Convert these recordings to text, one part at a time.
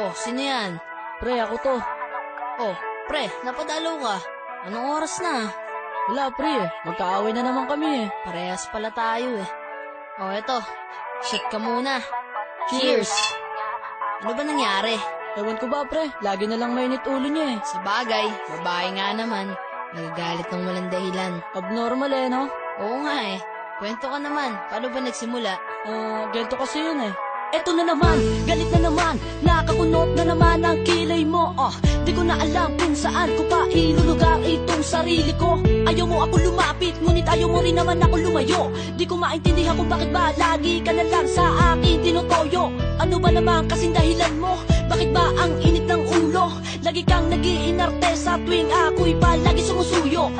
Oh, sino yan? Pre, ako to. Oh, pre, napadalaw ka. Anong oras na? Wala pre, magkaaway na naman kami Parehas pala tayo Oh, eto. Shot ka muna. Cheers! Ano ba nangyari? Ewan ko ba pre, lagi na lang mainit ulo niya Sa bagay, babae nga naman. Nagagalit ng walang dahilan. Abnormal no? Oo nga Kwento ka naman, paano ba nagsimula? Ganito kasi yun Eto na naman, galit na naman, nakakunot na naman ang kilay mo di ko na alam kung saan ko pa ilulugar itong sarili ko. Ayaw mo ako lumapit, ngunit ayaw mo rin naman ako lumayo. Di ko maintindihan kung bakit ba lagi ka na lang sa akin tinutoyo. Ano ba naman kasing dahilan mo? Bakit ba ang init ng ulo? Lagi kang nag-iinarte sa tuwing ako'y palagi sumusuyo.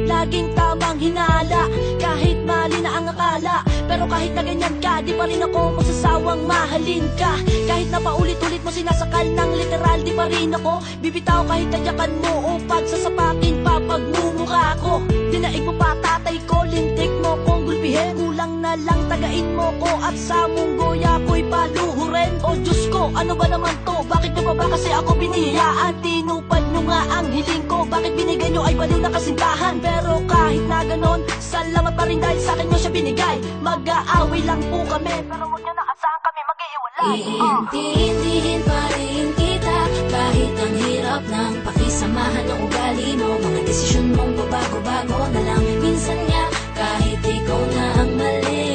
Laging tamang hinala, kahit mali na ang akala. Pero kahit na ganyan ka, di pa rin ako magsasawang mahalin ka. Kahit na paulit-ulit mo sinasakal ng literal, di pa rin ako bibitaw kahit tadyakan mo o pagsasapakin pa pagmumukha ko. Dinaig mo pa tatay ko, lintik mo kong gulpihin. Kulang na lang tagain mo ko at sa munggoy ako'y paluhurin. O Diyos ko, ano ba naman to? Bakit nyo pa ba kasi ako binihiyaan? Tinupad nyo nga ang hiling ko. Bakit binigay nyo ay baliw na kasintahan? Pero kahit na ganon, salamat pa rin dahil sa akin nyo siya binigay. Mag-aaway lang po kami, pero huwag nyo nakasahan kami mag-iiwalay. Iintindihin pa rin kita, kahit ang hirap ng pakisamahan ng ugali mo. Mga desisyon mong babago-bago na lang. Minsan nga, kahit ikaw na ang mali,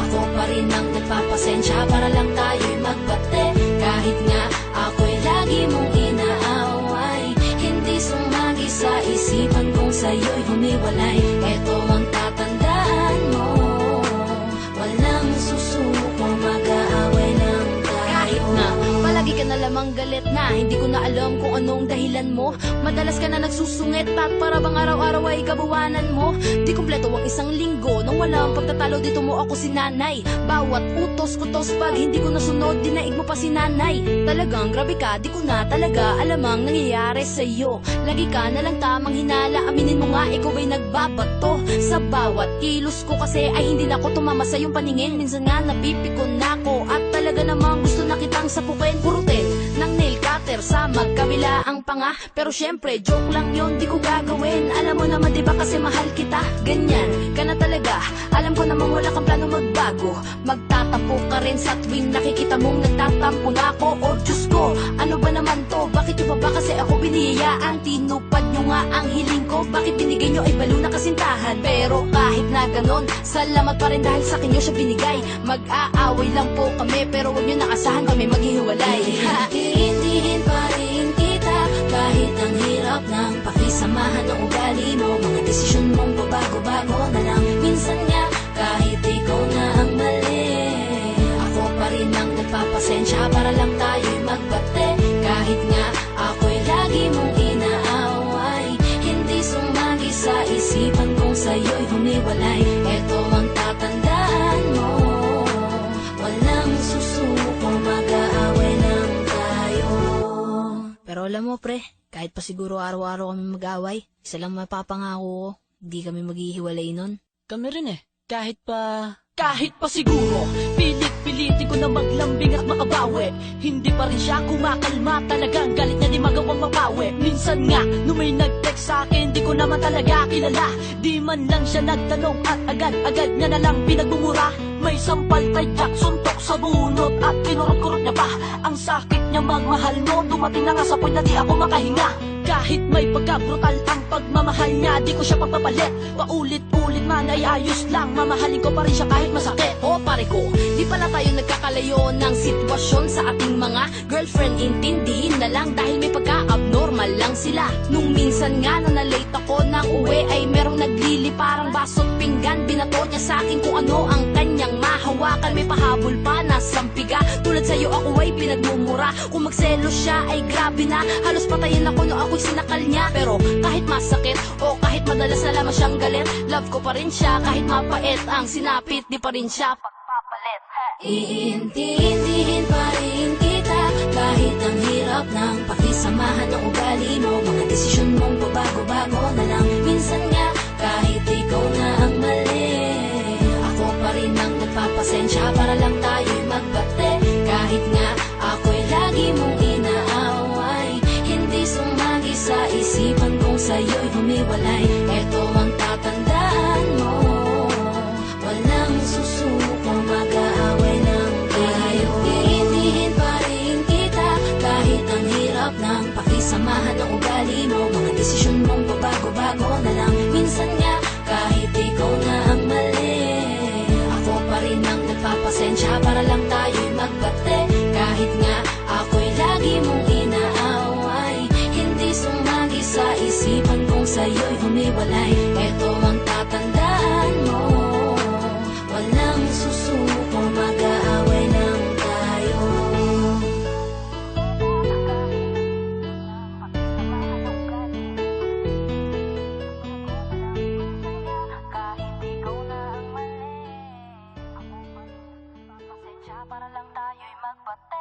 ako pa rin ang nagpapasensya para lang tayo'y magbate. Kahit nga ako'y lagi mong inaaway, hindi sumagi sa isipan kong sa'yo'y humiwalay. Ito ang tatandaan mo, walang susuko, mag-aaway lang tayo. Kahit na palagi ka na lamang galit na, hindi ko na alam kung anong dahilan mo. Madalas ka na nagsusungit at para bang araw-araw ay kabuwanan mo. Di kumpleto ang isang linggo nang walang pagtatalo, dito mo ako sinanay. Bawat utos-kutos pag hindi ko nasunod, dinaig mo pa si nanay. Talagang grabe ka, di ko na talaga alam ang nangyayari sa'yo. Lagi ka na lang tamang hinala, aminin mo nga ikaw ay nagbabato. Sa bawat kilos ko kasi ay hindi na ako tumama sa iyong paningin. Minsan nga napipikon na ako at talaga namang gusto na kitang sapukin. Purutin ng nail cutter sa magkabila ang panga. Pero syempre joke lang yon, di ko gagawin. Alam mo naman diba kasi mahal kita. Ganyan ka na talaga, alam ko naman wala kang plano magbago. Magtatampo ka rin sa tuwing nakikita mong nagtatampo na ako. O Diyos ko, ano ba naman to? Bakit nyo ba kasi ako binihiyaan? Tinupad nyo nga ang hiling ko. Bakit binigay nyo ay balo na kasintahan? Pero kahit na ganon, salamat pa rin dahil sa akin nyo siya binigay. Mag-aaway lang po kami, pero huwag nyo naasahan kami maghihiwalay. Iintindihin pa rin kita, kahit ang hirap ng pakisamahan ng ugali mo. Mga desisyon mong babago-bago na lang. Minsan nga, kahit ikaw na ang mali, ako pa rin ang nagpapasensya para lang tayo'y magbate. Kahit nga ako'y lagi mong inaaway, hindi sumagi sa isipan kong sa'yo'y humiwalay. Ito ang tatandaan mo, walang susuko, mag-aaway lang tayo. Pero alam mo pre, kahit pa siguro araw-araw kami mag-away, isa lang mapapangako ko, hindi kami maghihiwalay nun. Kami rin kahit pa siguro pilit-pilitin ko na maglambing at makabawi, hindi pa rin siya kumakalma. Talagang galit na di magawang mapawi. Minsan nga, nung may nag-text sa'kin, di ko naman talaga kilala. Di man lang siya nagtanong at agad-agad niya na lang pinagmumura. May sampal tadyak, suntok sa bunot at kinurot-kurot niya pa. Ang sakit niya magmahal mo, dumating na nga sa point na di ako makahinga. Kahit may pagka-brutal ang pagmamahal niya, di ko siya pagpapalit. Paulit-ulit man ay ayos lang, mamahalin ko pa rin siya kahit masakit. O pare ko, di pala tayo nagkakalayo ng sitwasyon sa ating mga girlfriend. Intindihin na lang dahil may pagka-abnormal lang sila. Nung minsan nga na na-late ako ng uwi, ay merong naglili parang baso't pinggan. Binato niya sa akin kung ano ang kanyang mahawakan. May pahabol pa na sampiga, tulad sa'yo ako ay pinagmumura. Kung magselos siya ay grabe na, halos patayin ako no ako'y sinakal niya. Pero kahit masakit o kahit madalas na lamang siyang galit, love ko pa rin siya kahit mapait ang sinapit, di pa rin siya pagpapalit. Iintindihin pa rin kita, kahit ang hirap ng pakisamahan ng ugali mo. Mga desisyon mong babago-bago na lang. Minsan nga, kahit ikaw na ang mali, ako pa rin ang nagpapasensya para lang tayo'y magbate. Kahit nga ako'y lagi sa'yo'y humiwalay. Ito ang tatandaan mo, walang susuko, mag-aaway lang tayo. Iintindihin pa rin kita kahit ang hirap ng pakisamahan ng ugali mo. Mga desisyon mong pabago-bago na lang. Minsan nga kahit ikaw na ang mali, ako pa rin ang nagpapasensya para lang tayo'y magbate. Kahit nga ako'y lagi mong inaaway, hindi sumagi sa isipan kong sa'yo'y humiwalay. Ito ang tatandaan mo, walang susuko, mag-aaway lang tayo. Kahit ikaw na ang mali, ako pa rin nagpapasensya para lang tayo'y magbate.